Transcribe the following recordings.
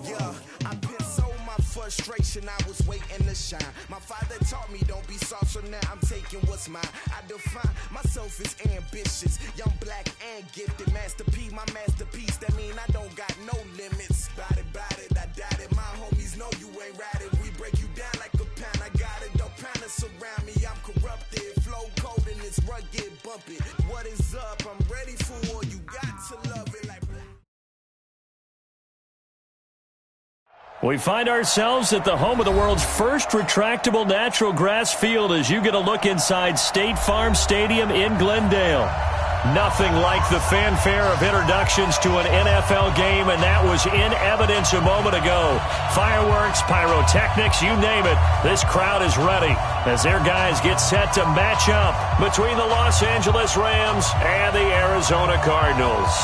Yeah, I've been so my frustration, I was waiting to shine. My father taught me don't be soft, so now I'm taking what's mine. I define myself as ambitious, young, black, and gifted. Master P, my masterpiece, that mean I don't got no limits. Bout it, I doubt it. My homies know you ain't ratted. We break you down like a pound. I got it, don't pound to surround me. I'm corrupted, flow cold and it's rugged, bumpy. What is up? I'm ready for war. You got to love it like. We find ourselves at the home of the world's first retractable natural grass field as you get a look inside State Farm Stadium in Glendale. Nothing like the fanfare of introductions to an NFL game, and that was in evidence a moment ago. Fireworks, pyrotechnics, you name it. This crowd is ready as their guys get set to match up between the Los Angeles Rams and the Arizona Cardinals.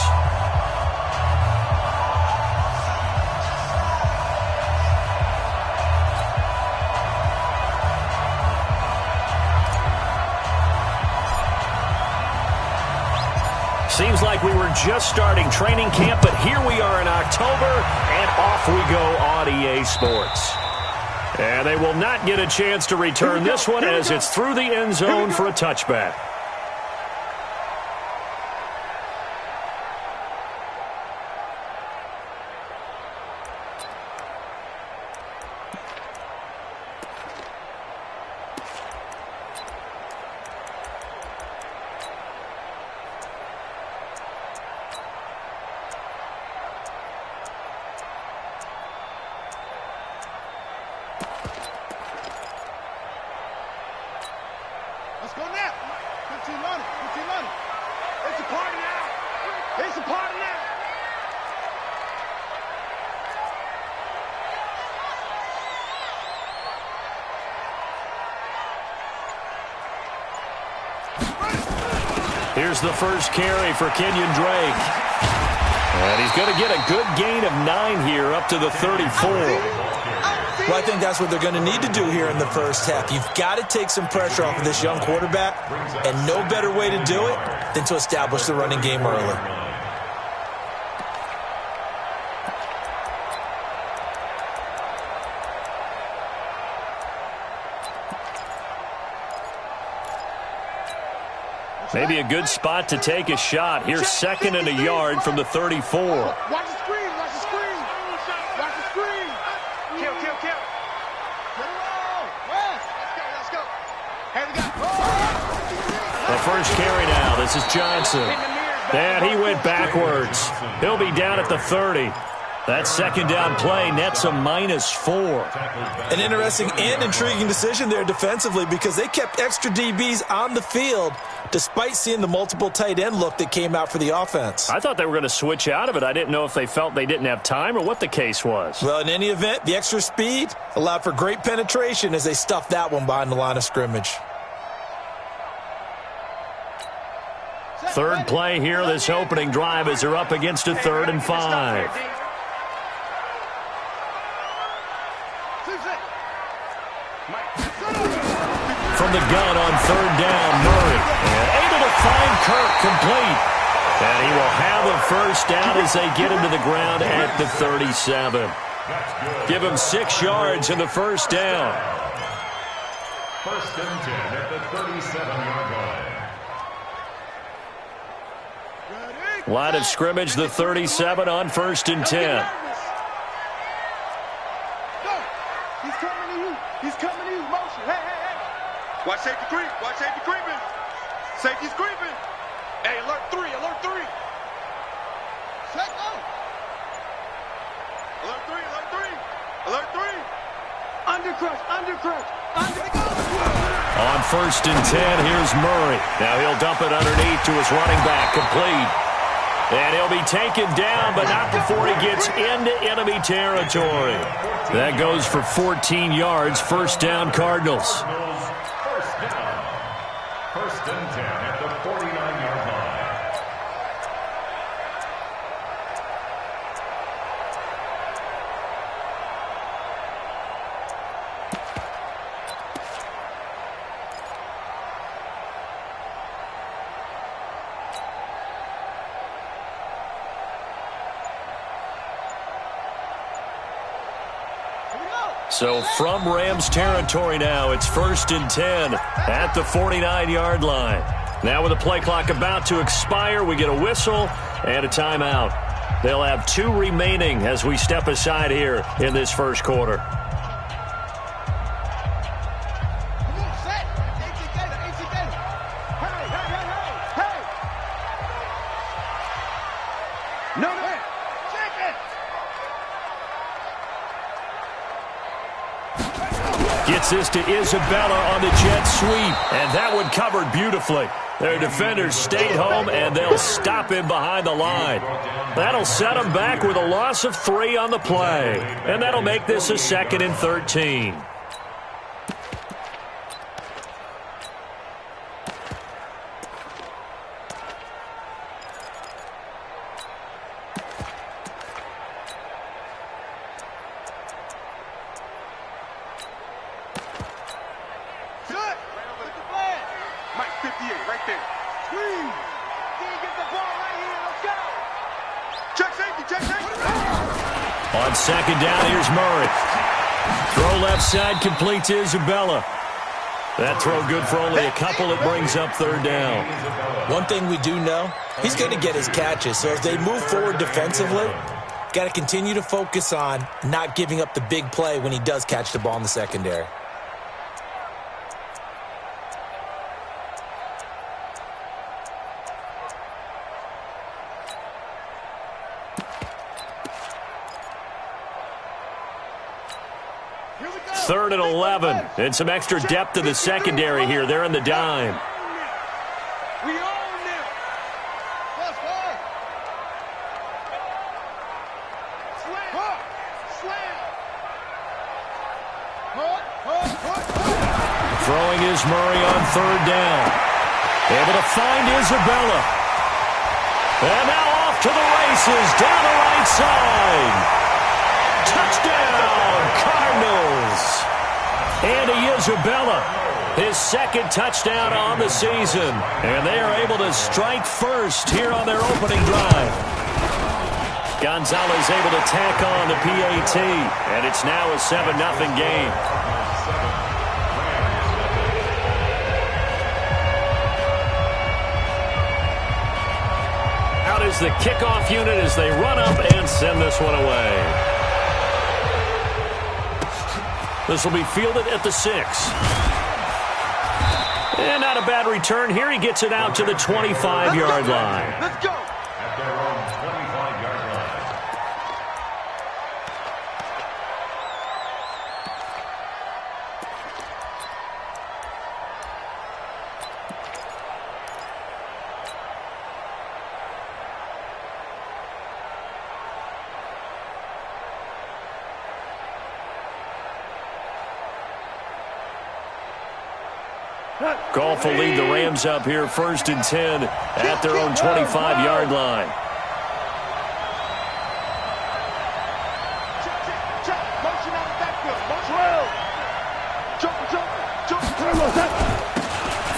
Seems like we were just starting training camp, but here we are in October, and off we go on EA Sports. And they will not get a chance to return this one as it's through the end zone for a touchback. Let's go now. 15 money. 15 money. It's a party now. It's a party now. Here's the first carry for Kenyon Drake. And he's going to get a good gain of 9 here up to the 34. Well, I think that's what they're going to need to do here in the first half. You've got to take some pressure off of this young quarterback, and no better way to do it than to establish the running game early. Maybe a good spot to take a shot. Here's 2nd and a yard from the 34. Watch the screen. Watch the screen. Watch the screen. Kill. Get it all. West. Let's go. Here we go. The first carry now. This is Johnson. And he went backwards. He'll be down at the 30. That second down play nets a -4. An interesting and intriguing decision there defensively because they kept extra DBs on the field despite seeing the multiple tight end look that came out for the offense. I thought they were going to switch out of it. I didn't know if they felt they didn't have time or what the case was. Well, in any event, the extra speed allowed for great penetration as they stuffed that one behind the line of scrimmage. Third play here, this opening drive as they're up against a 3rd and 5. From the gun on 3rd down, Murray. And able to find Kirk complete. And he will have a first down as they get him to the ground at the 37. Give him 6 yards in the first down. 1st and 10 at the 37-yard line. Line of scrimmage, the 37 on 1st and 10. He's coming to you. He's coming to you. Motion. Hey. Watch safety creep. Watch safety creeping. Safety's creeping. Hey, alert 3. Check out. Alert 3. Undercrush. On 1st and 10, here's Murray. Now he'll dump it underneath to his running back, complete. And he'll be taken down, but not before he gets into enemy territory. That goes for 14 yards, first down Cardinals. First and 10 at the 49-yard line. So from Rams territory now, it's 1st and 10 at the 49-yard line. Now with the play clock about to expire, we get a whistle and a timeout. They'll have 2 remaining as we step aside here in this first quarter. Gets this to Isabella on the jet sweep, and that one covered beautifully. Their defenders stayed home, and they'll stop him behind the line. That'll set him back with a loss of 3 on the play, and that'll make this a 2nd and 13. On 2nd down, here's Murray. Throw left side, complete to Isabella. That throw good for only a couple. It brings up 3rd down. One thing we do know, he's going to get his catches. So as they move forward defensively, got to continue to focus on not giving up the big play when he does catch the ball in the secondary. Third and 11, and some extra depth to the secondary here. They're in the dime. We own them. Plus 4. Slam. Slam. Throwing is Murray on 3rd down. Able to find Isabella. And now off to the races down the right side. Touchdown, Cardinals. Andy Isabella, his 2nd touchdown on the season. And they are able to strike first here on their opening drive. Gonzalez able to tack on the PAT. And it's now a 7-0 game. Out is the kickoff unit as they run up and send this one away. This will be fielded at the 6. And not a bad return here. He gets it out to the 25-yard line. Let's go. At their own 25-yard line. Goff will lead the Rams up here 1st and 10 at their own 25-yard line.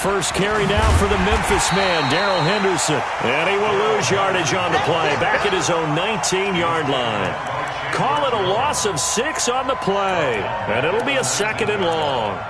First carry now for the Memphis man, Darrell Henderson. And he will lose yardage on the play, back at his own 19-yard line. Call it a loss of 6 on the play, and it'll be a 2nd and long.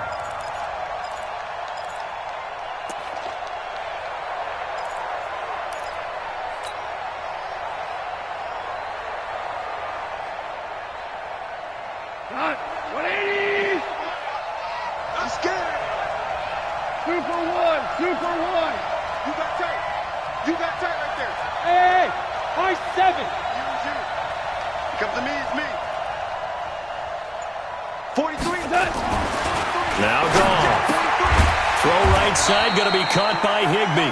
Going to be caught by Higbee.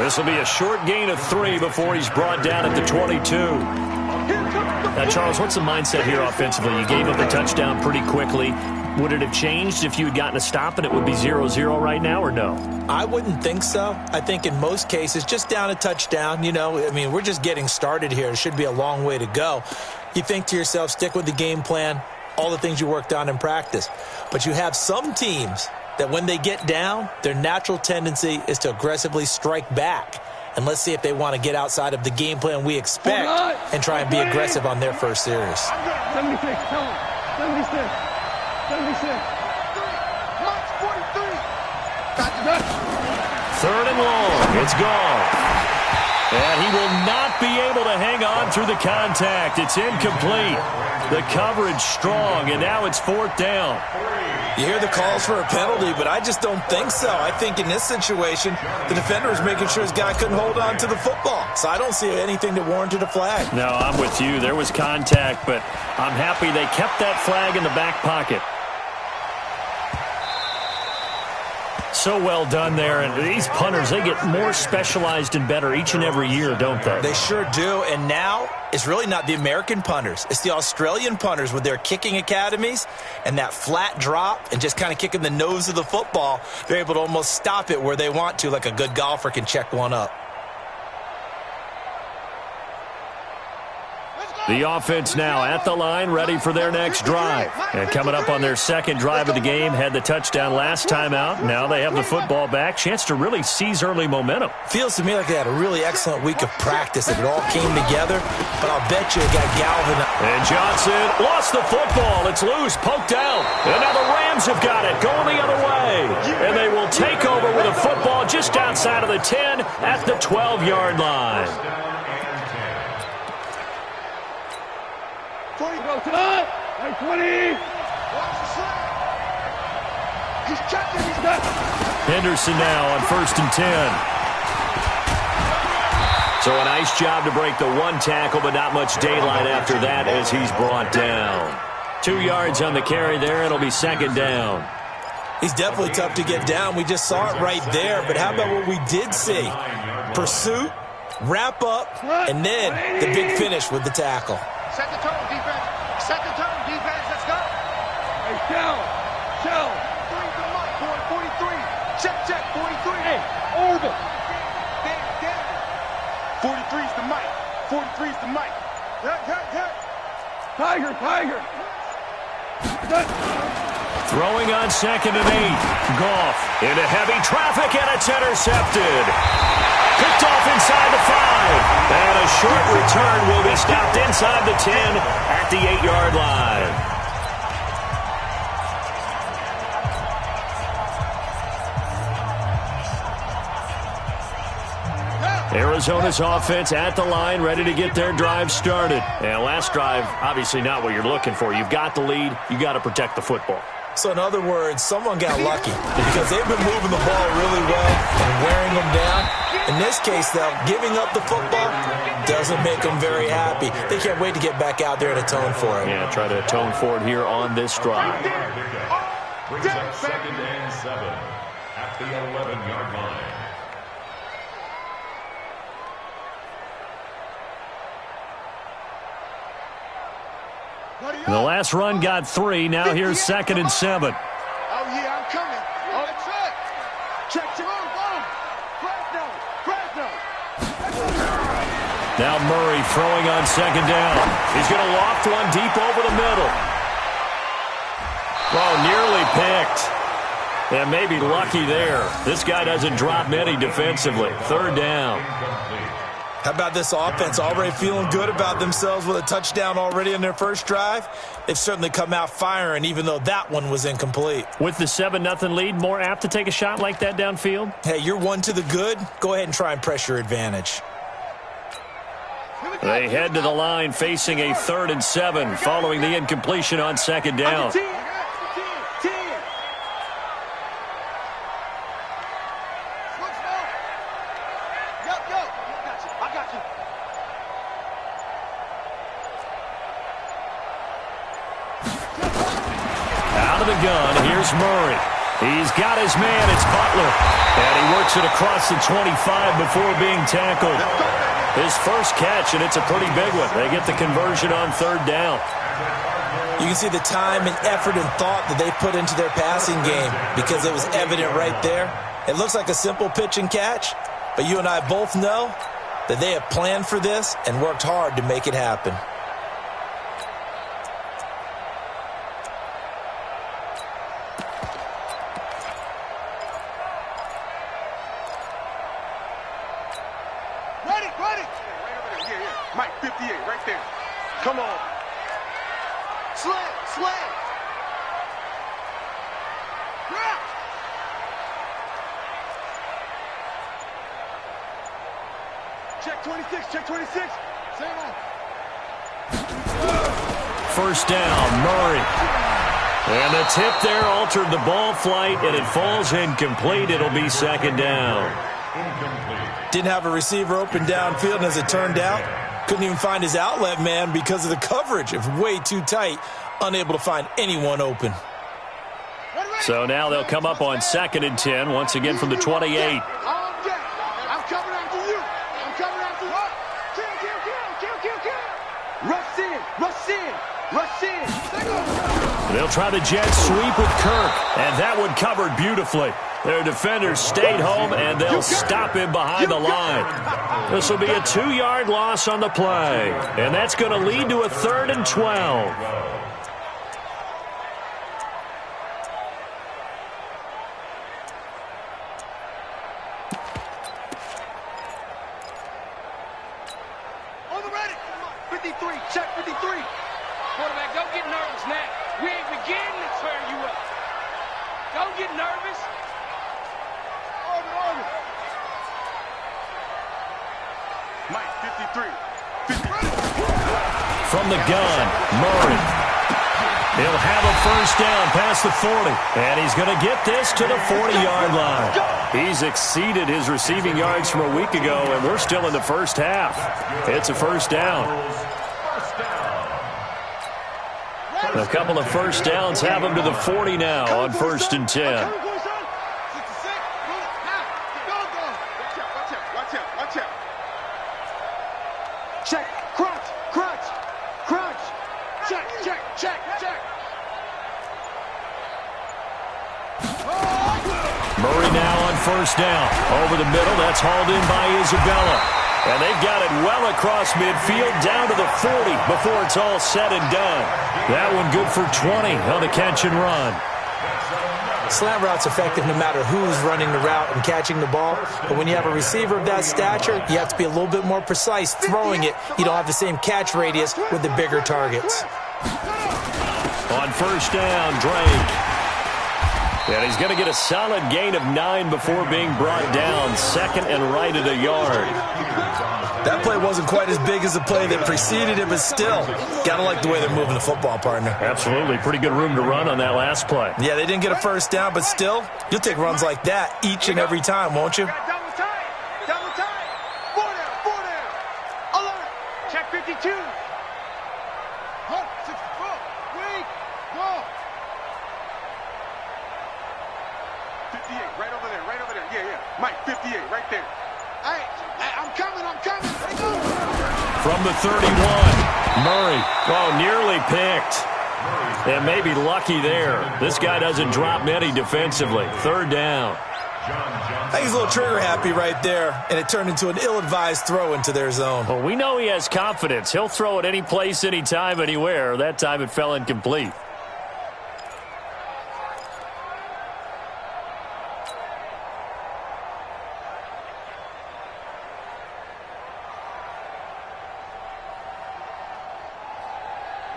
This will be a short gain of 3 before he's brought down at the 22. Now, Charles, what's the mindset here offensively? You gave up a touchdown pretty quickly. Would it have changed if you had gotten a stop and it would be 0-0 right now, or no? I wouldn't think so. I think in most cases, just down a touchdown, you know, I mean, we're just getting started here. It should be a long way to go. You think to yourself, stick with the game plan, all the things you worked on in practice. But you have some teams that when they get down, their natural tendency is to aggressively strike back. And let's see if they want to get outside of the game plan we expect and try and be aggressive on their first series. 76, tell him. 76. Mike's 43. Third and long. It's gone. And he will not be able to hang on through the contact. It's incomplete. The coverage strong, and now it's fourth down. You hear the calls for a penalty, but I just don't think so. I think in this situation, the defender was making sure his guy couldn't hold on to the football. So I don't see anything that warranted a flag. No, I'm with you. There was contact, but I'm happy they kept that flag in the back pocket. So well done there. And these punters, they get more specialized and better each and every year, don't they? They sure do. And now it's really not the American punters. It's the Australian punters with their kicking academies and that flat drop and just kind of kicking the nose of the football. They're able to almost stop it where they want to, like a good golfer can check one up. The offense now at the line, ready for their next drive. And coming up on their second drive of the game, had the touchdown last time out. Now they have the football back. Chance to really seize early momentum. Feels to me like they had a really excellent week of practice. It all came together, but I'll bet you it got galvanized. And Johnson lost the football. It's loose, poked out. And now the Rams have got it, going the other way. And they will take over with a football just outside of the 10 at the 12-yard line. 20 go to the 20. He's checking. He's got. Henderson now on 1st and 10. So a nice job to break the one tackle, but not much daylight after that as he's brought down. 2 yards on the carry there. It'll be second down. He's definitely tough to get down. We just saw it right there. But how about what we did see? Pursuit, wrap up, and then the big finish with the tackle. Set the tone, defense. Set the tone, defense. Let's go. Hey, Shell. 3 to Mike, boy, 43. Check, 43. Hey, orbit. Damn. 43's the Mike. 43's the Mike. Tiger. Throwing on 2nd and 8. Goff into heavy traffic, and it's intercepted. Picked off inside the 5. And a short return will be stopped inside the 10 at the 8-yard line. Arizona's offense at the line, ready to get their drive started. And last drive, obviously not what you're looking for. You've got the lead. You got to protect the football. So in other words, someone got lucky because they've been moving the ball really well and wearing them down. In this case, though, giving up the football doesn't make them very happy. They can't wait to get back out there and atone for it. Yeah, try to atone for it here on this drive. Brings up 2nd and 7 at the 11-yard line. The last run got 3. Now here's 2nd and 7. Oh, yeah, I'm coming. Oh, check. Now Murray throwing on 2nd down. He's going to loft one deep over the middle. Oh, nearly picked. And maybe lucky there. This guy doesn't drop many defensively. 3rd down. How about this offense already feeling good about themselves with a touchdown already in their first drive? They've certainly come out firing, even though that one was incomplete. With the 7-0 lead, more apt to take a shot like that downfield? Hey, you're one to the good. Go ahead and try and press your advantage. They head to the line facing a 3rd and 7 following the incompletion on 2nd down. Gun. Here's Murray. He's got his man. It's Butler. And he works it across the 25 before being tackled. His first catch, and it's a pretty big one. They get the conversion on 3rd down. You can see the time and effort and thought that they put into their passing game because it was evident right there. It looks like a simple pitch and catch, but you and I both know that they have planned for this and worked hard to make it happen. Mike, 58, right there. Come on. Slam. Check 26, check 26. Same on. First down, Murray. And the tip there altered the ball flight, and it falls incomplete. It'll be second down. Didn't have a receiver open downfield, and as it turned out, couldn't even find his outlet man because of the coverage. It was way too tight, unable to find anyone open. So now they'll come up on 2nd and 10, once again from the 28. I'm coming after you. I'm coming after you. Kill. Rush in, rush in, rush in. They'll try the jet sweep with Kirk, and that one covered beautifully. Their defenders stayed home, and they'll stop him behind the line. This will be a 2-yard loss on the play, and that's going to lead to a 3rd and 12. On the ready. 53, check 53. Quarterback, don't get nervous now. We ain't beginning to turn you up. Don't get nervous. Order. Mike, 53. 50. From the gun, Murray. He'll have a first down past the 40, and he's going to get this to the 40-yard line. He's exceeded his receiving yards from a week ago, and we're still in the first half. It's a first down. A couple of first downs have him to the 40 now on 1st and 10. Watch out. Check, crunch. Check. Murray now on first down. Over the middle, that's hauled in by Isabella. And they've got it well across midfield, down to the 40 before it's all said and done. That one good for 20 on the catch and run. Slant route's effective no matter who's running the route and catching the ball. But when you have a receiver of that stature, you have to be a little bit more precise throwing it. You don't have the same catch radius with the bigger targets. On first down, Drake. And he's going to get a solid gain of 9 before being brought down. 2nd and right at a yard. That play wasn't quite as big as the play that preceded it, but still, gotta like the way they're moving the football, partner. Absolutely. Pretty good room to run on that last play. Yeah, they didn't get a first down, but still, you'll take runs like that each and every time, won't you? Double time. 4 down. Alert. Check 52. 64. Weak. Ball. 58, right over there. Yeah. Mike, 58, right there. Hey, I'm coming. From the 31, Murray. Oh, nearly picked. And maybe lucky there. This guy doesn't drop many defensively. 3rd down. I think he's a little trigger happy right there, and it turned into an ill-advised throw into their zone. Well, we know he has confidence. He'll throw it any place, anytime, anywhere. That time it fell incomplete.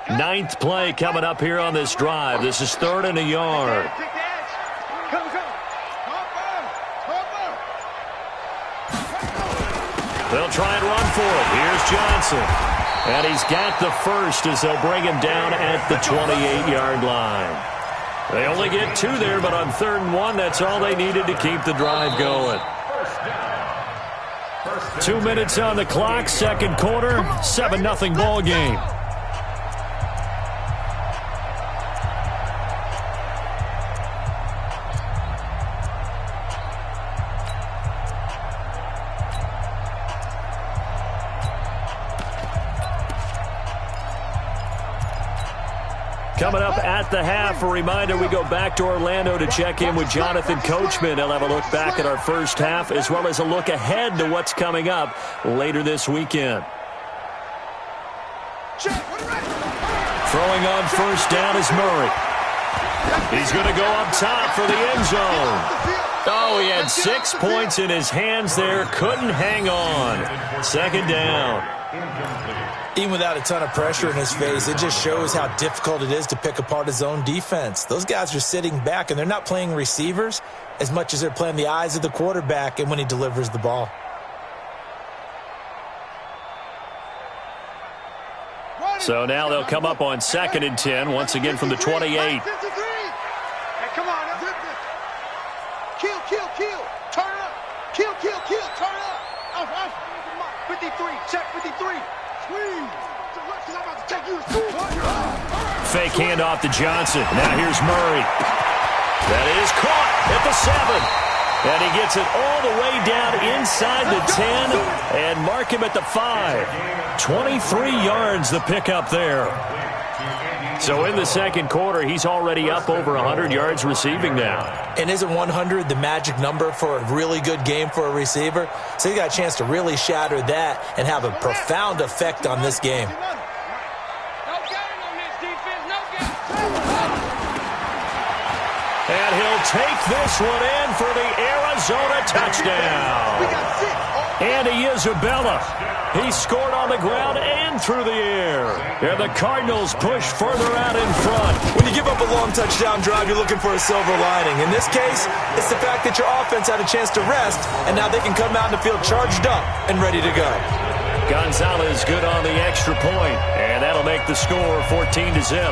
Ninth play coming up here on this drive. This is 3rd and a yard. They'll try and run for it. Here's Johnson. And he's got the first as they'll bring him down at the 28-yard line. They only get 2 there, but on 3rd and 1, that's all they needed to keep the drive going. 2 minutes on the clock, 2nd quarter, 7-0 ball game. Coming up at the half, a reminder, we go back to Orlando to check in with Jonathan Coachman. He'll have a look back at our first half as well as a look ahead to what's coming up later this weekend. Throwing on first down is Murray. He's going to go up top for the end zone. Oh, he had 6 points in his hands there. Couldn't hang on. 2nd down. Even without a ton of pressure in his face, it just shows how difficult it is to pick apart his own defense. Those guys are sitting back, and they're not playing receivers as much as they're playing the eyes of the quarterback and when he delivers the ball. So now they'll come up on 2nd and 10, once again from the 28. Hey, come on. Kill. Turn it up. Kill. Turn it up. 53. Check 53. Squeeze. I'm about to take you to school. Fake handoff to Johnson. Now here's Murray. That is caught at the 7. And he gets it all the way down inside the 10 and mark him at the 5. 23 yards the pickup there. So in the second quarter, he's already up over 100 yards receiving now. And isn't 100 the magic number for a really good game for a receiver? So he got a chance to really shatter that and have a profound effect on this game. And he'll take this one in for the Arizona touchdown. Andy Isabella. He scored on the ground and through the air. And the Cardinals push further out in front. When you give up a long touchdown drive, you're looking for a silver lining. In this case, it's the fact that your offense had a chance to rest, and now they can come out in the field charged up and ready to go. Gonzalez good on the extra point, and that'll make the score 14-0.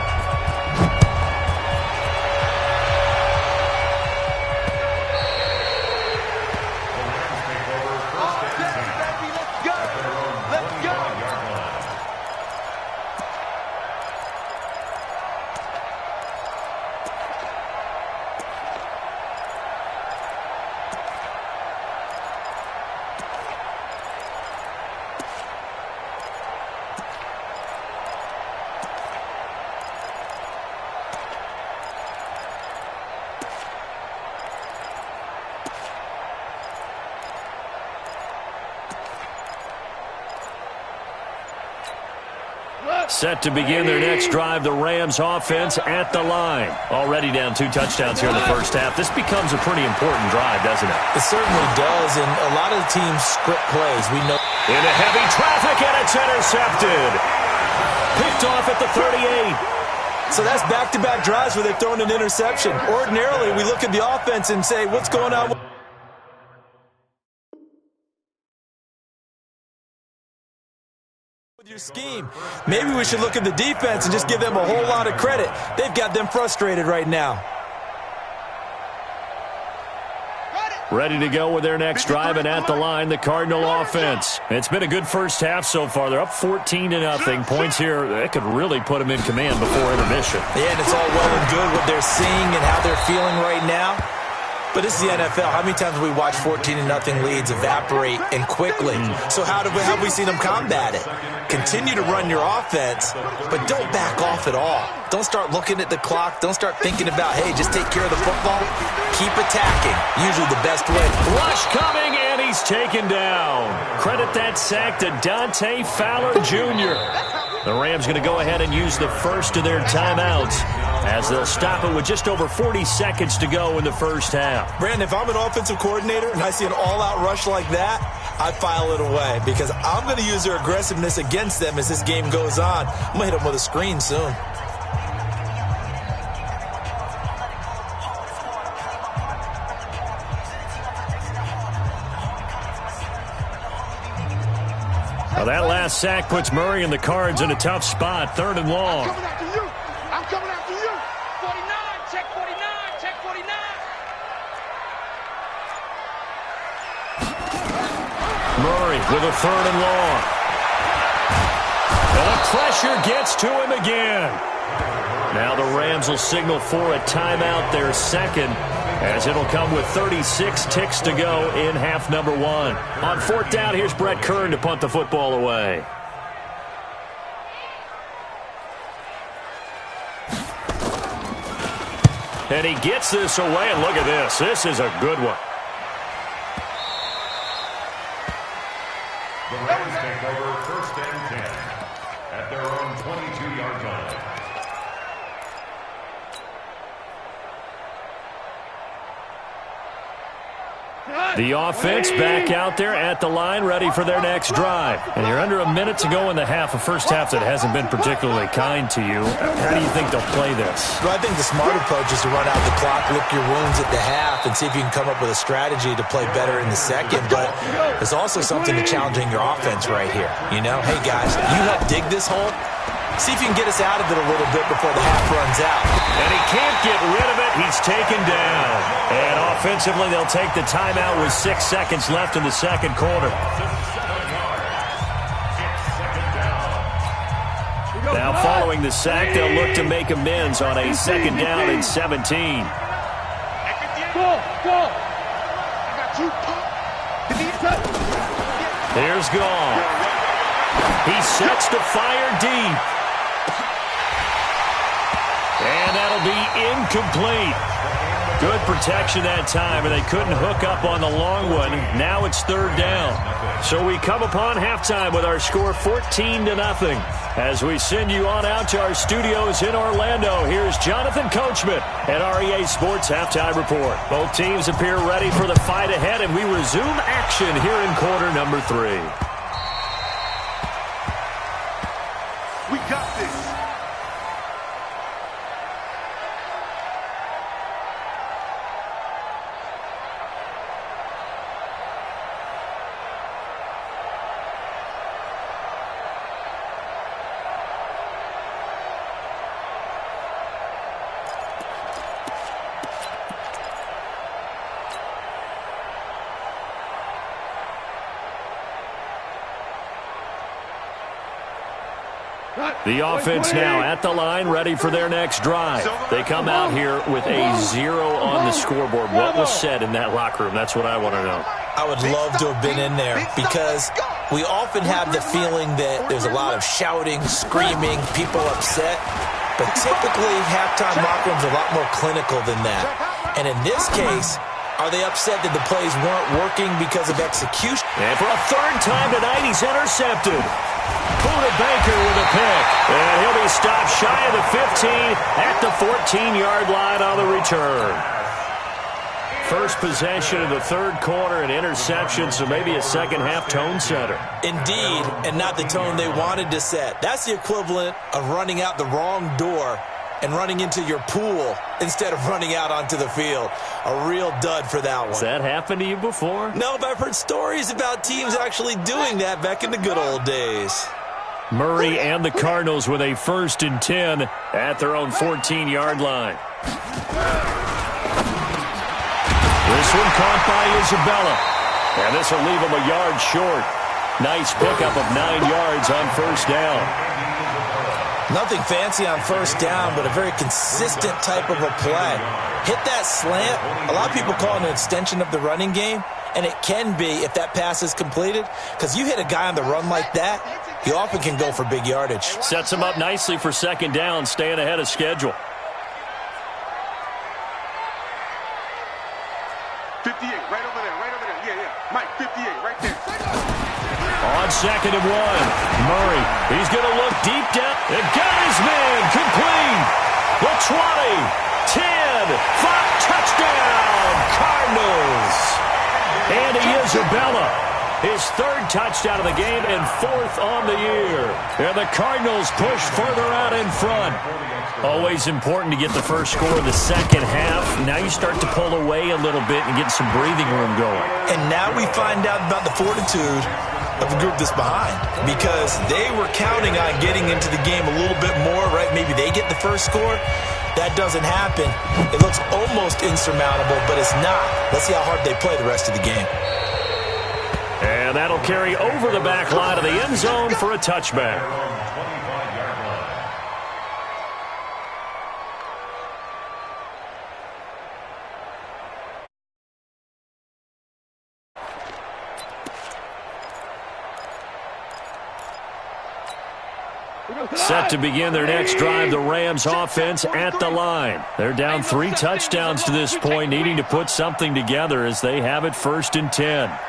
Set to begin their next drive, the Rams offense at the line. Already down 2 touchdowns here in the first half. This becomes a pretty important drive, doesn't it? It certainly does, and a lot of the teams script plays. We know into heavy traffic, and it's intercepted. Picked off at the 38. So that's back-to-back drives where they're throwing an interception. Ordinarily, we look at the offense and say, what's going on with your scheme? Maybe we should look at the defense and just give them a whole lot of credit. They've got them frustrated right now. Ready to go with their next drive, and at the line, the Cardinal offense. It's been a good first half so far. They're up 14-0. Points here, that could really put them in command before intermission. Yeah, and it's all well and good what they're seeing and how they're feeling right now. But this is the NFL. How many times have we watched 14-0 leads evaporate and quickly? So how have we seen them combat it? Continue to run your offense, but don't back off at all. Don't start looking at the clock. Don't start thinking about, hey, just take care of the football. Keep attacking. Usually the best way. Rush coming, and he's taken down. Credit that sack to Dante Fowler Jr. The Rams going to go ahead and use the first of their timeouts as they'll stop it with just over 40 seconds to go in the first half. Brandon, if I'm an offensive coordinator and I see an all-out rush like that, I file it away because I'm going to use their aggressiveness against them as this game goes on. I'm going to hit them with a screen soon. Well, that last sack puts Murray and the Cards in a tough spot, 3rd and long. I'm coming after you. 49, check 49, check 49. Murray with a 3rd and long. And the pressure gets to him again. Now the Rams will signal for a timeout, their second, as it'll come with 36 ticks to go in half number 1. On 4th down, here's Brett Kern to punt the football away. And he gets this away, and look at this. This is a good one. The Rams take over 1st and 10 at their own 22-yard line. The offense back out there at the line, ready for their next drive. And you're under a minute to go in the half, a first half that hasn't been particularly kind to you. How do you think they'll play this? Well, I think the smart approach is to run out the clock, lick your wounds at the half, and see if you can come up with a strategy to play better in the second. But there's also something to challenging your offense right here. You know, hey, guys, you help dig this hole. See if you can get us out of it a little bit before the half runs out. And he can't get rid of it. He's taken down. And offensively, they'll take the timeout with 6 seconds left in the second quarter. Now following the sack, they'll look to make amends on a second down and 17. Here's Gall. He sets to fire deep. And that'll be incomplete. Good protection that time, and they couldn't hook up on the long one. Now it's third down. So we come upon halftime with our score 14-0. As we send you on out to our studios in Orlando, here's Jonathan Coachman at REA Sports Halftime Report. Both teams appear ready for the fight ahead, and we resume action here in quarter number 3. We got this. The offense now at the line, ready for their next drive. They come out here with a 0 on the scoreboard. What was said in that locker room? That's what I want to know. I would love to have been in there because we often have the feeling that there's a lot of shouting, screaming, people upset. But typically, halftime locker rooms are a lot more clinical than that. And in this case, are they upset that the plays weren't working because of execution? And for a third time tonight, he's intercepted. Buda Baker with a pick. And he'll be stopped shy of the 15 at the 14-yard line on the return. First possession of the third quarter, an interception, so maybe a second-half tone setter. Indeed, and not the tone they wanted to set. That's the equivalent of running out the wrong door and running into your pool instead of running out onto the field. A real dud for that one. Has that happened to you before? No, but I've heard stories about teams actually doing that back in the good old days. Murray and the Cardinals with a 1st and 10 at their own 14-yard line. This one caught by Isabella. And this will leave him a yard short. Nice pickup of 9 yards on first down. Nothing fancy on first down, but a very consistent type of a play. Hit that slant. A lot of people call it an extension of the running game, and it can be if that pass is completed, because you hit a guy on the run like that, he often can go for big yardage. Sets him up nicely for second down, staying ahead of schedule. 58, right over there, right over there. Yeah, yeah. Mike, 58, right there. On 2nd and 1, Murray, he's going to look deep down. And got his man, complete. The 20, 10, 5, touchdown, Cardinals. Andy Isabella, his 3rd touchdown of the game and 4th on the year. And the Cardinals push further out in front. Always important to get the first score of the second half. Now you start to pull away a little bit and get some breathing room going. And now we find out about the fortitude of the group that's behind, because they were counting on getting into the game a little bit more, right? Maybe they get the first score. That doesn't happen. It looks almost insurmountable, but it's not. Let's see how hard they play the rest of the game. And that'll carry over the back line of the end zone for a touchback. Set to begin their next drive, the Rams offense at the line. They're down 3 touchdowns to this point, needing to put something together as they have it 1st and 10.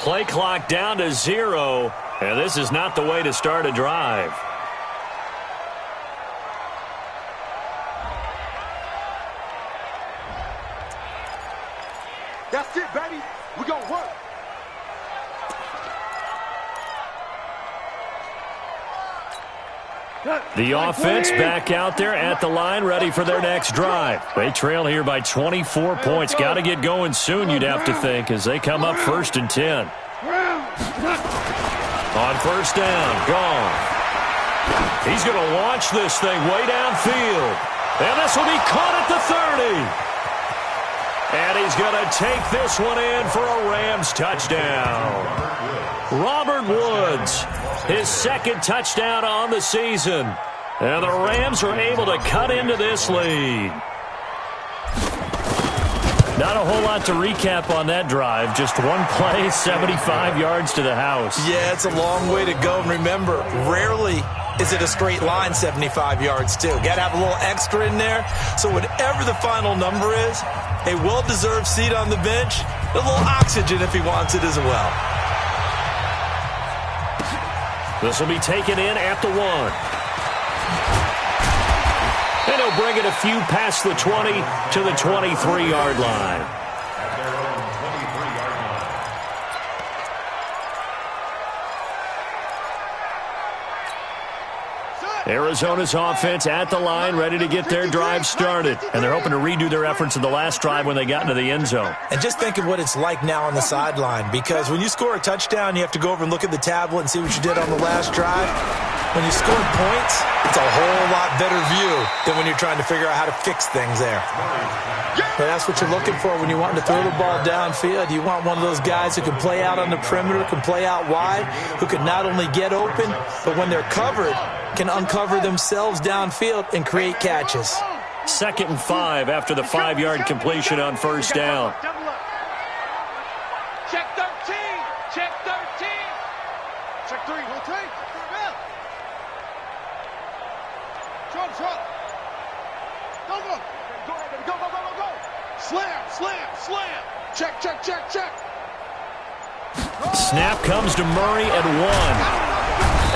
Play clock down to 0, and this is not the way to start a drive. That's it, baby. We're going to work. The offense back out there at the line, ready for their next drive. They trail here by 24 points. Got to get going soon, you'd have to think, as they come up 1st and 10. On 1st down, gone. He's going to launch this thing way downfield. And this will be caught at the 30. And he's going to take this one in for a Rams touchdown. Robert Woods, his 2nd touchdown on the season. And the Rams are able to cut into this lead. Not a whole lot to recap on that drive. Just one play, 75 yards to the house. Yeah, it's a long way to go. And remember, rarely is it a straight line 75 yards, too. Got to have a little extra in there. So whatever the final number is, a well-deserved seat on the bench, a little oxygen if he wants it as well. This will be taken in at the 1. And he'll bring it a few past the 20 to the 23-yard line. At their own 23-yard line. Arizona's offense at the line, ready to get their drive started. And they're hoping to redo their efforts in the last drive when they got into the end zone. And just think of what it's like now on the sideline, because when you score a touchdown, you have to go over and look at the tablet and see what you did on the last drive. When you score points, it's a whole lot better view than when you're trying to figure out how to fix things there. But that's what you're looking for when you're wanting to throw the ball downfield. You want one of those guys who can play out on the perimeter, can play out wide, who can not only get open, but when they're covered, can uncover themselves downfield and create catches. 2nd and 5 after the 5-yard completion on 1st down. Check 13. Check 13. Check 3. Rotate. Shot. Go. Go, baby. Go. Slam. Check. Snap comes to Murray at 1.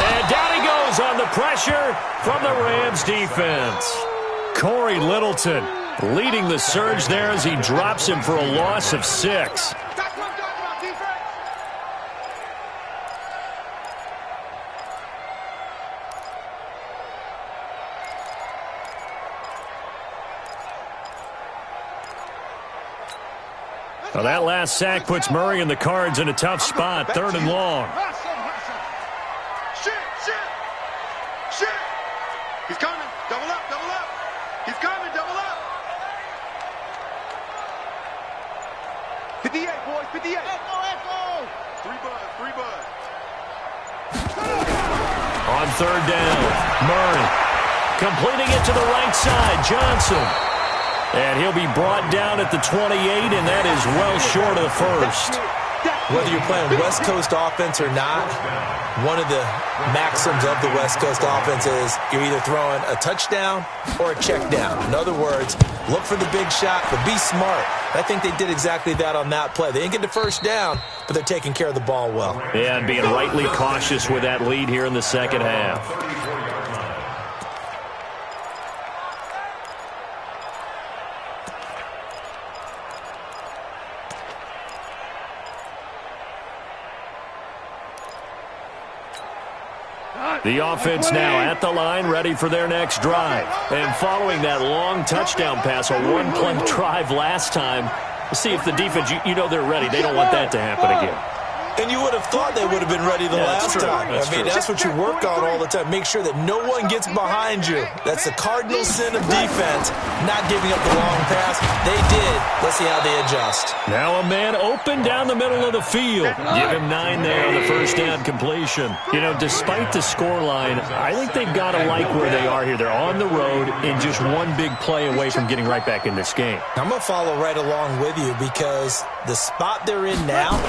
And down he goes on the pressure from the Rams defense. Corey Littleton leading the surge there as he drops him for a loss of 6. Well, that last sack puts Murray and the Cards in a tough spot, 3rd and long. Shit. He's coming. Double up. He's coming. Double up. 58, boys. 58. Echo. 3 bud. On 3rd down, Murray completing it to the right side. Johnson. And he'll be brought down at the 28, and that is well short of the 1st. Whether you're playing West Coast offense or not, one of the maxims of the West Coast offense is you're either throwing a touchdown or a check down. In other words, look for the big shot, but be smart. I think they did exactly that on that play. They didn't get the 1st down, but they're taking care of the ball well. Yeah, and being rightly cautious with that lead here in the 2nd half. The offense now at the line, ready for their next drive. And following that long touchdown pass, a one-play drive last time, see if the defense, you know they're ready. They don't want that to happen again. And you would have thought they would have been ready the last time. That's what you work on all the time. Make sure that no one gets behind you. That's the cardinal sin of defense, not giving up the long pass. They did. Let's see how they adjust. Now a man open down the middle of the field. Give him 9 there on the 1st down completion. You know, despite the scoreline, I think they've got to like where they are here. They're on the road and just one big play away from getting right back in this game. I'm going to follow right along with you because the spot they're in now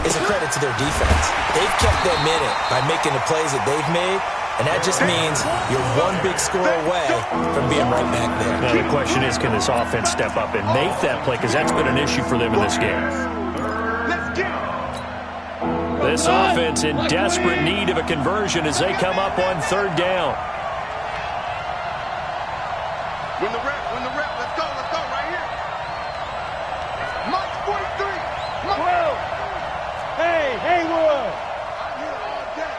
is a credit to their defense. They've kept them in it by making the plays that they've made, and that just means you're one big score away from being right back there. Now the question is, can this offense step up and make that play? Because that's been an issue for them in this game. Let's get it. This offense in desperate need of a conversion as they come up on third down. Win the rep, let's go, right here. Mike 43. Mike. Hey, Haywood. I'm here all day.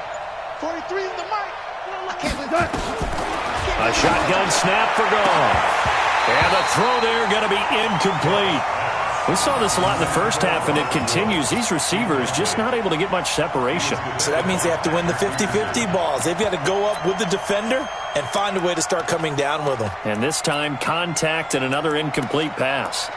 43 is the mic. I can't believe that. A shotgun snap for gone. And the throw there going to be incomplete. We saw this a lot in the first half, and it continues. These receivers just not able to get much separation. So that means they have to win the 50-50 balls. They've got to go up with the defender and find a way to start coming down with them. And this time, contact and another incomplete pass.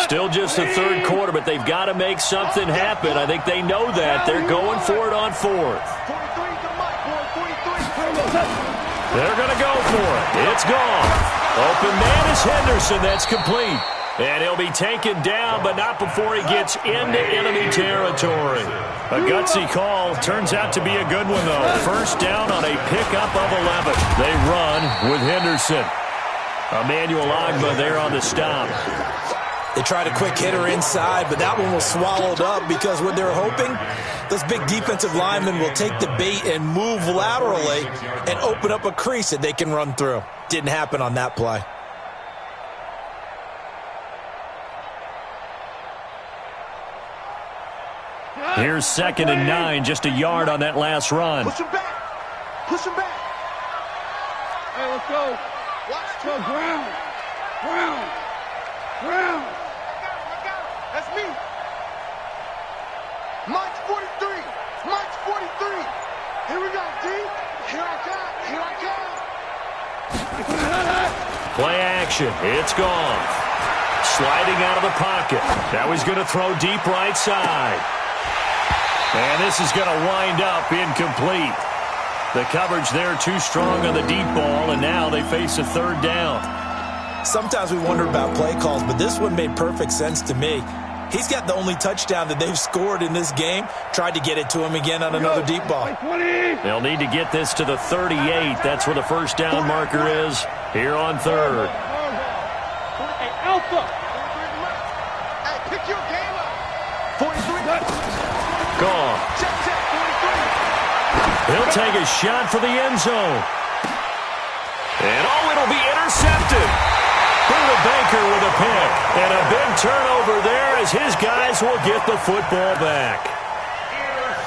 Still just the third quarter, but they've got to make something happen. I think they know that. They're going for it on fourth. They're going to go for it. It's gone. Open man is Henderson. That's complete. And he'll be taken down, but not before he gets into enemy territory. A gutsy call. Turns out to be a good one, though. First down on a pickup of 11. They run with Henderson. Emmanuel Ogbah there on the stop. They tried a quick hitter inside, but that one was swallowed up because what they're hoping, those big defensive linemen will take the bait and move laterally and open up a crease that they can run through. Didn't happen on that play. Here's 2nd and 9, just a yard on that last run. Push him back. Push him back. Hey, let's go. Let's go. Ground. That's me. Mike's 43. Mike's 43. Here we go, D. Here I come. Play action. It's gone. Sliding out of the pocket. Now he's going to throw deep right side. And this is going to wind up incomplete. The coverage there too strong on the deep ball, and now they face a third down. Sometimes we wonder about play calls, but this one made perfect sense to me. He's got the only touchdown that they've scored in this game. Tried to get it to him again on another deep ball. They'll need to get this to the 38. That's where the first down marker is here on third. Hey, Alpha. Hey, pick your game up. 43. Gone. He'll take a shot for the end zone. And it'll be intercepted. Buda Baker with a pick. And a big turnover there as his guys will get the football back.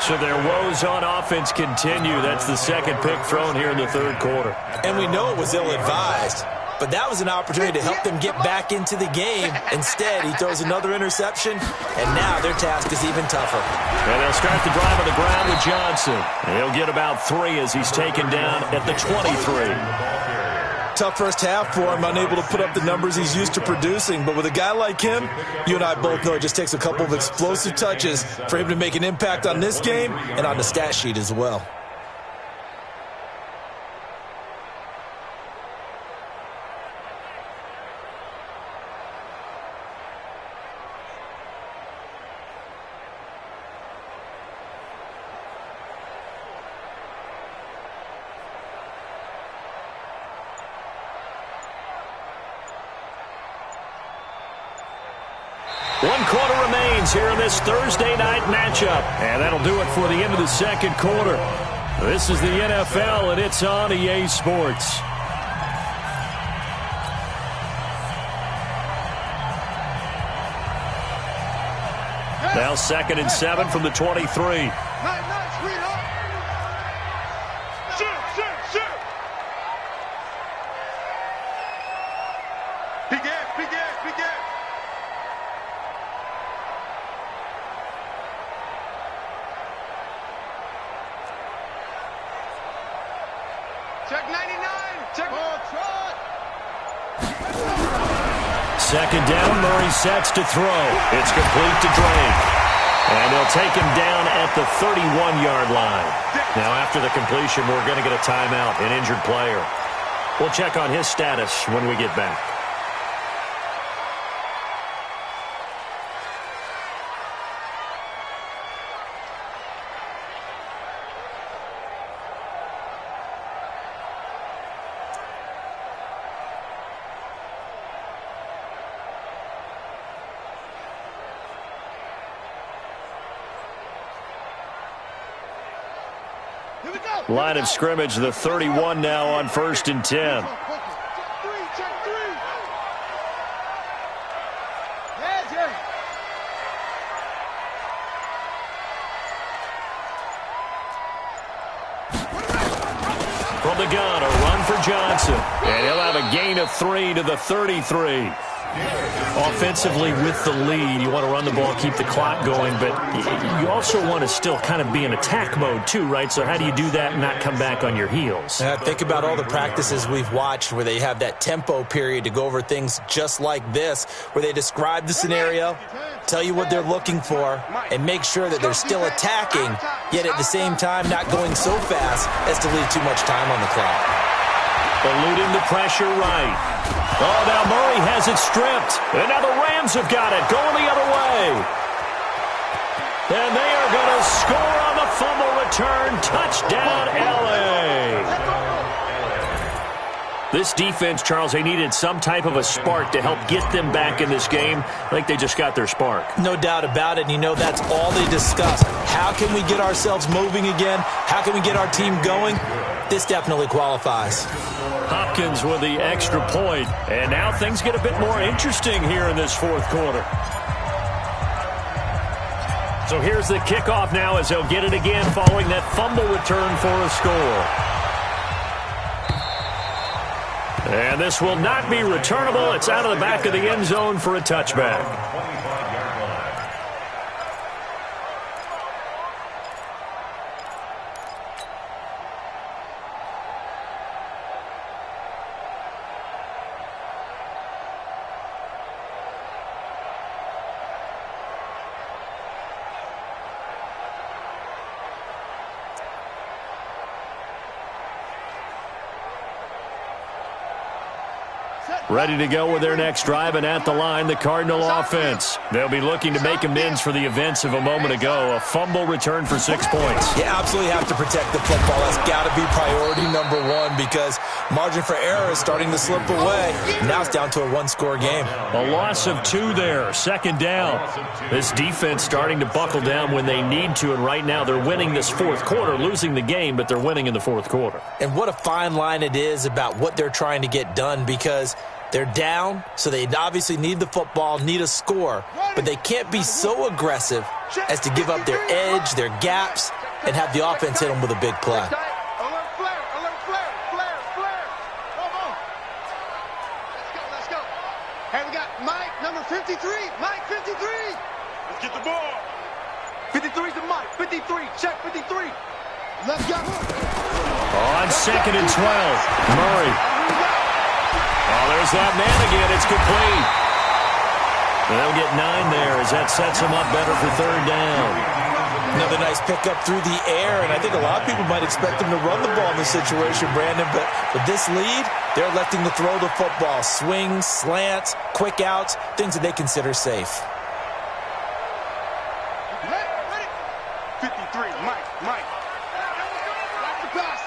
So their woes on offense continue. That's the second pick thrown here in the third quarter. And we know it was ill-advised, but that was an opportunity to help them get back into the game. Instead, he throws another interception, and now their task is even tougher. And they'll start the drive on the ground with Johnson. He'll get about 3 as he's taken down at the 23. Tough first half for him, unable to put up the numbers he's used to producing. But with a guy like him, you and I both know it just takes a couple of explosive touches for him to make an impact on this game and on the stat sheet as well. One quarter remains here in this Thursday night matchup. And that'll do it for the end of the second quarter. This is the NFL, and it's on EA Sports. Now 2nd and 7 from the 23. Nice, sweetheart. Shoot. Big ass. Check 99. Check ball trot. 2nd down, Murray sets to throw. It's complete to Drake. And they'll take him down at the 31-yard line. Now, after the completion, we're going to get a timeout, an injured player. We'll check on his status when we get back. Line of scrimmage, the 31 now on 1st and 10. From the gun, a run for Johnson. And he'll have a gain of 3 to the 33. Offensively with the lead, you want to run the ball, keep the clock going, but you also want to still kind of be in attack mode too, right? So how do you do that and not come back on your heels? Think about all the practices we've watched where they have that tempo period to go over things just like this, where they describe the scenario, tell you what they're looking for, and make sure that they're still attacking, yet at the same time not going so fast as to leave too much time on the clock. Eluding the pressure right. Oh, now Murray has it stripped. And now the Rams have got it, going the other way. And they are going to score on the fumble return. Touchdown, L.A. This defense, Charles, they needed some type of a spark to help get them back in this game. I think they just got their spark. No doubt about it. And you know that's all they discussed. How can we get ourselves moving again? How can we get our team going? This definitely qualifies. Hopkins with the extra point. And now things get a bit more interesting here in this fourth quarter. So here's the kickoff now as they'll get it again following that fumble return for a score. And this will not be returnable. It's out of the back of the end zone for a touchback. Ready to go with their next drive, and at the line, the Cardinal offense. They'll be looking to make amends for the events of a moment ago. A fumble return for 6 points. You absolutely have to protect the football. That's got to be priority number one because margin for error is starting to slip away. Now it's down to a one-score game. A loss of 2 there, second down. This defense starting to buckle down when they need to, and right now they're winning this fourth quarter, losing the game, but they're winning in the fourth quarter. And what a fine line it is about what they're trying to get done because they're down, so they obviously need the football, need a score, but they can't be so aggressive as to give up their edge, their gaps, and have the offense hit them with a big play. Alert flare, alert flare, flare, flare. Come on. Let's go. Hey, we got Mike, number 53. Mike, 53. Let's get the ball. 53's the Mike. 53, check 53. Let's go. On 2nd and 12, Murray. Oh, there's that man again. It's complete. They'll get 9 there as that sets them up better for 3rd down. Another nice pickup through the air, and I think a lot of people might expect them to run the ball in this situation, Brandon, but with this lead, they're electing to throw the football. Swings, slants, quick outs, things that they consider safe. Ready. 53, Mike. Watch the pass.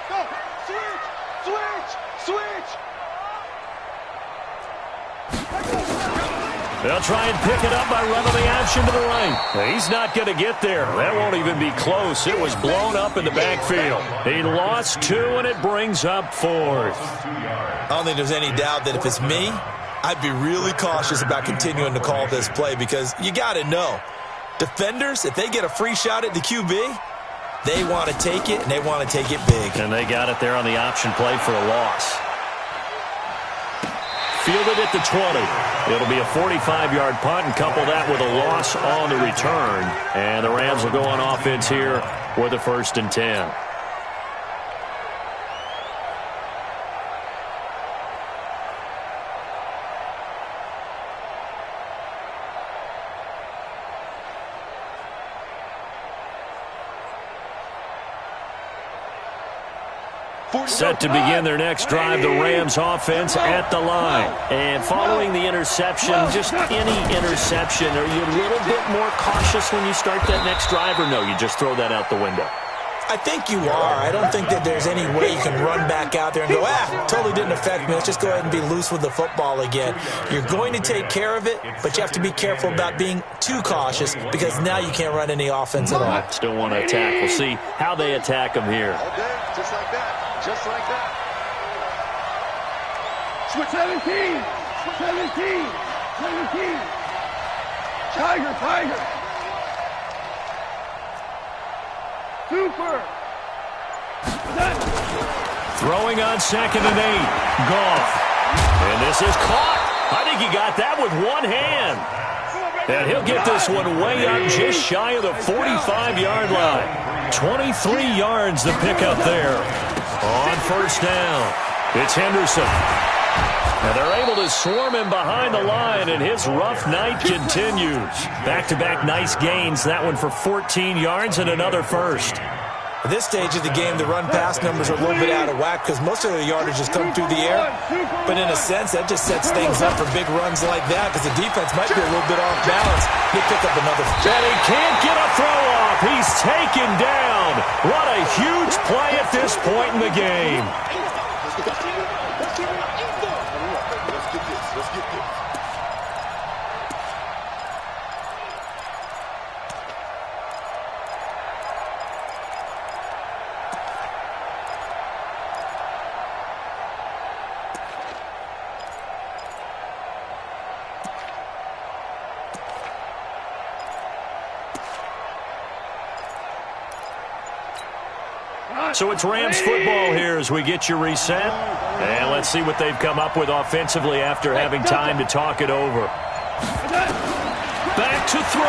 Go. Switch. They'll try and pick it up by running the option to the right. He's not going to get there. That won't even be close. It was blown up in the backfield. He lost 2, and it brings up 4th. I don't think there's any doubt that if it's me, I'd be really cautious about continuing to call this play because you got to know, defenders, if they get a free shot at the QB, they want to take it, and they want to take it big. And they got it there on the option play for a loss. Fielded at the 20. It'll be a 45-yard punt, and couple that with a loss on the return. And the Rams will go on offense here with a 1st and 10. Set to begin their next drive, the Rams offense at the line. And following the interception, just any interception, are you a little bit more cautious when you start that next drive, or no, you just throw that out the window? I think you are. I don't think that there's any way you can run back out there and go, totally didn't affect me. Let's just go ahead and be loose with the football again. You're going to take care of it, but you have to be careful about being too cautious because now you can't run any offense at all. Still want to attack. We'll see how they attack him here. Okay, just like that. Just like that. Switch 17. 17. 17. Tiger, Tiger. Super. Throwing on 2nd and 8. Goff. And this is caught. I think he got that with one hand. And he'll get this one way up just shy of the 45-yard line. 23 yards the pickup there. On 1st down, it's Henderson. And they're able to swarm him behind the line, and his rough night continues. Back-to-back nice gains, that one for 14 yards and another first. At this stage of the game, the run-pass numbers are a little bit out of whack because most of the yardage has come through the air. But in a sense, that just sets things up for big runs like that because the defense might be a little bit off balance. He'll pick up another. And he can't get a throw off. He's taken down. What a huge play at this point in the game. So it's Rams football here as we get you reset. And let's see what they've come up with offensively after having time to talk it over. Back to throw.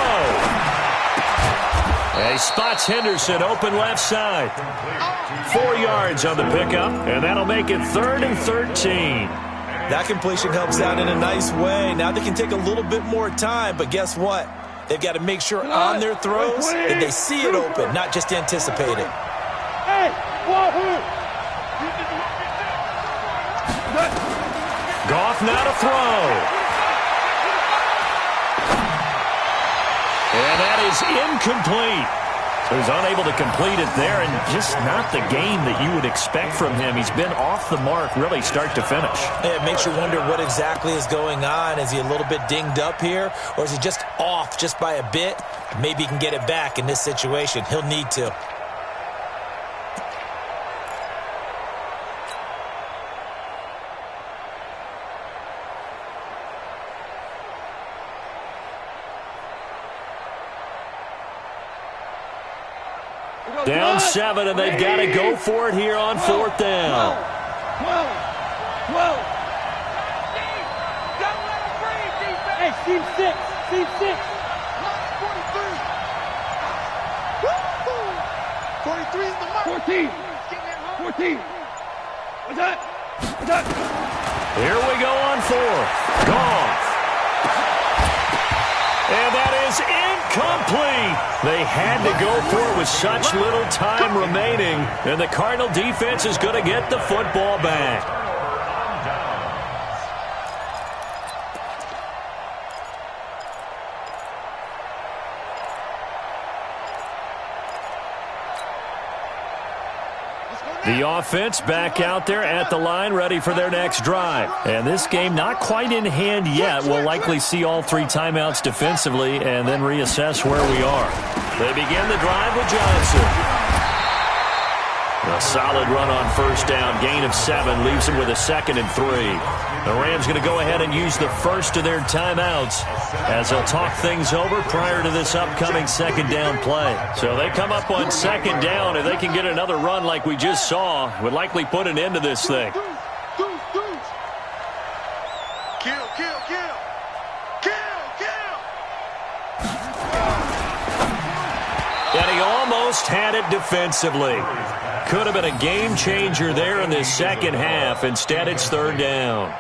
And he spots Henderson open left side. 4 yards on the pickup, and that'll make it 3rd and 13. That completion helps out in a nice way. Now they can take a little bit more time, but guess what? They've got to make sure on their throws that they see it open, not just anticipate it. Goff now to throw. And that is incomplete. So he's unable to complete it there, and just not the game that you would expect from him. He's been off the mark really start to finish. Yeah, it makes you wonder what exactly is going on. Is he a little bit dinged up here, or is he just off just by a bit? Maybe he can get it back in this situation. He'll need to. Down 7, and they've got to go for it here on 4th down. 12. Hey, team 6. Team 6. 43 is the mark. 14. 14. What's that? Here we go on 4th. Goff. And that is incomplete. They had to go for it with such little time remaining, and the Cardinal defense is going to get the football back. The offense back out there at the line, ready for their next drive. And this game not quite in hand yet. We'll likely see all 3 timeouts defensively and then reassess where we are. They begin the drive with Johnson. A solid run on 1st down. Gain of 7 leaves him with a 2nd and 3. The Rams going to go ahead and use the first of their timeouts as they'll talk things over prior to this upcoming 2nd down play. So they come up on 2nd down. If they can get another run like we just saw, would likely put an end to this thing. Kill. And he almost had it defensively. Could have been a game changer there in this second half. Instead, it's 3rd down.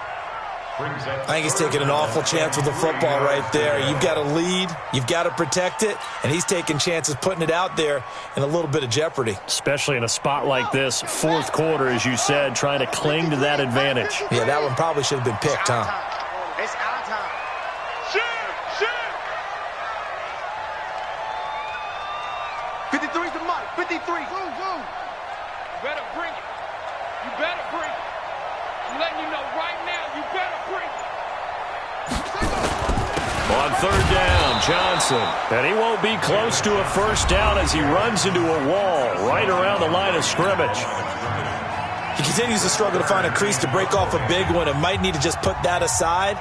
I think he's taking an awful chance with the football right there. You've got to lead, you've got to protect it, and he's taking chances putting it out there in a little bit of jeopardy. Especially in a spot like this, 4th quarter, as you said, trying to cling to that advantage. Yeah, that one probably should have been picked, huh? It's our time. Shoot! 53's the mark. 53. Go. You better bring it. You better bring it. I'm letting you know right now, you better bring it. On third down, Johnson. And he won't be close to a first down as he runs into a wall right around the line of scrimmage. He continues to struggle to find a crease to break off a big one and might need to just put that aside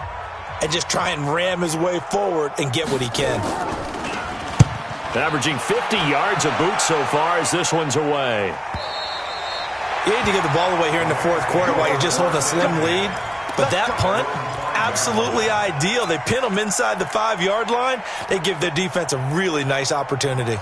and just try and ram his way forward and get what he can. Averaging 50 yards a boot so far as this one's away. You need to give the ball away here in the fourth quarter while you're just holding a slim lead. But that punt, absolutely ideal. They pin them inside the 5-yard line. They give their defense a really nice opportunity.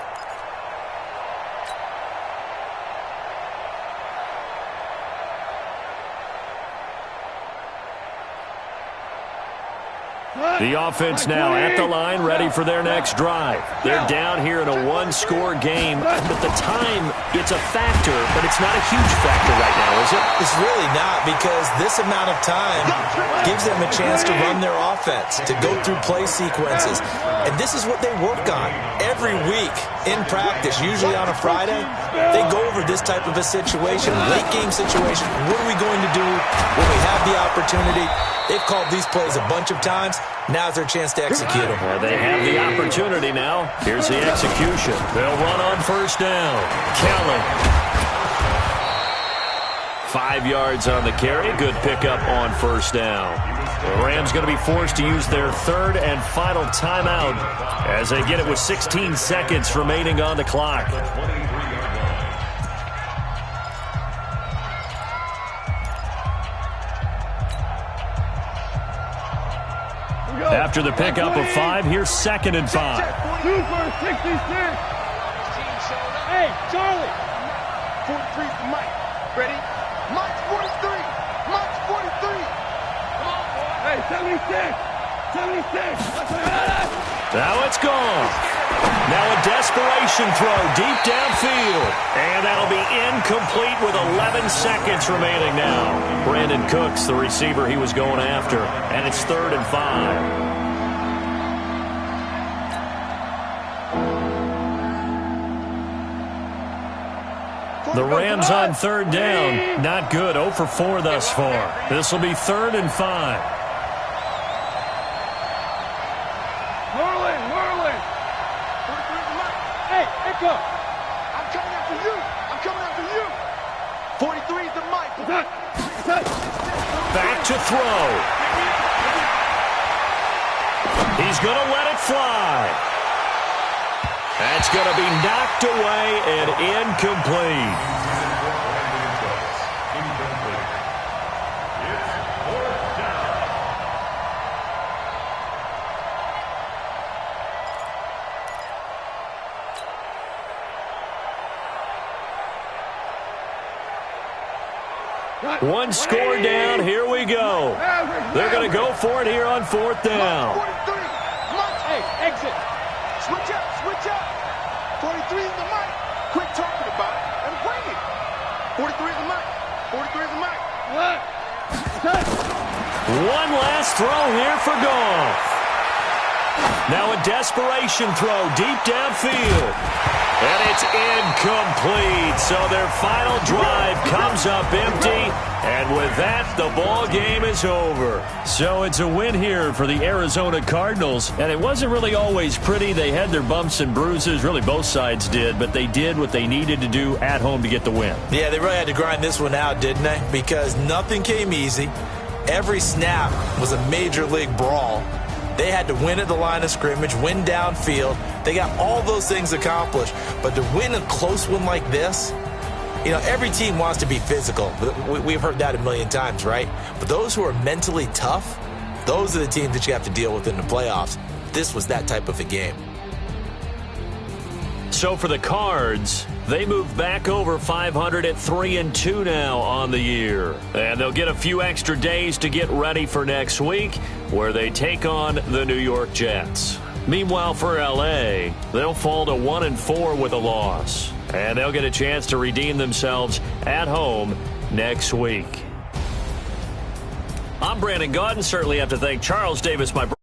The offense now at the line, ready for their next drive. They're down here in a one-score game, but the time, it's a factor, but it's not a huge factor right now, is it? It's really not, because this amount of time gives them a chance to run their offense, to go through play sequences. And this is what they work on every week in practice, usually on a Friday. They go over this type of a situation, late-game situation. What are we going to do when we have the opportunity? They've called these plays a bunch of times. Now's their chance to execute them. Well, they have the opportunity now. Here's the execution. They'll run on first down. Kelly. 5 yards on the carry. Good pickup on first down. The Rams going to be forced to use their third and final timeout as they get it with 16 seconds remaining on the clock. After the pickup of 5, here's 2nd and 5. 2 for 66. Hey, Charlie. 43 for Mike. Ready? Mike's 43. Mike's 43. Come on, boy. Hey, 76. 76. Now it's gone. Now a desperation throw deep downfield. And that'll be incomplete with 11 seconds remaining now. Brandon Cooks, the receiver he was going after. And it's 3rd and 5. The Rams on 3rd down. Not good. 0 for 4 thus far. This will be 3rd and 5. Whirling. Hey, Echo. I'm coming after you. 43 is the Mike. Back to throw. He's going to let it fly. That's going to be knocked away and incomplete. One score down. Here we go. They're going to go for it here on 4th down. 43. Hey, exit. Switch up. 43 is the Mike. Quit talking about it and bring it. 43 is the Mike. 43 is the Mike. What? One last throw here for Goff. Now a desperation throw deep downfield. And it's incomplete. So their final drive comes up empty. And with that, the ball game is over. So it's a win here for the Arizona Cardinals. And it wasn't really always pretty. They had their bumps and bruises. Really, both sides did. But they did what they needed to do at home to get the win. Yeah, they really had to grind this one out, didn't they? Because nothing came easy. Every snap was a major league brawl. They had to win at the line of scrimmage, win downfield. They got all those things accomplished. But to win a close one like this, you know, every team wants to be physical. We've heard that a million times, right? But those who are mentally tough, those are the teams that you have to deal with in the playoffs. This was that type of a game. So for the Cards, they move back over 500 at 3-2 now on the year. And they'll get a few extra days to get ready for next week, where they take on the New York Jets. Meanwhile, for L.A., they'll fall to 1-4 with a loss. And they'll get a chance to redeem themselves at home next week. I'm Brandon Gaudin. Certainly have to thank Charles Davis, my brother.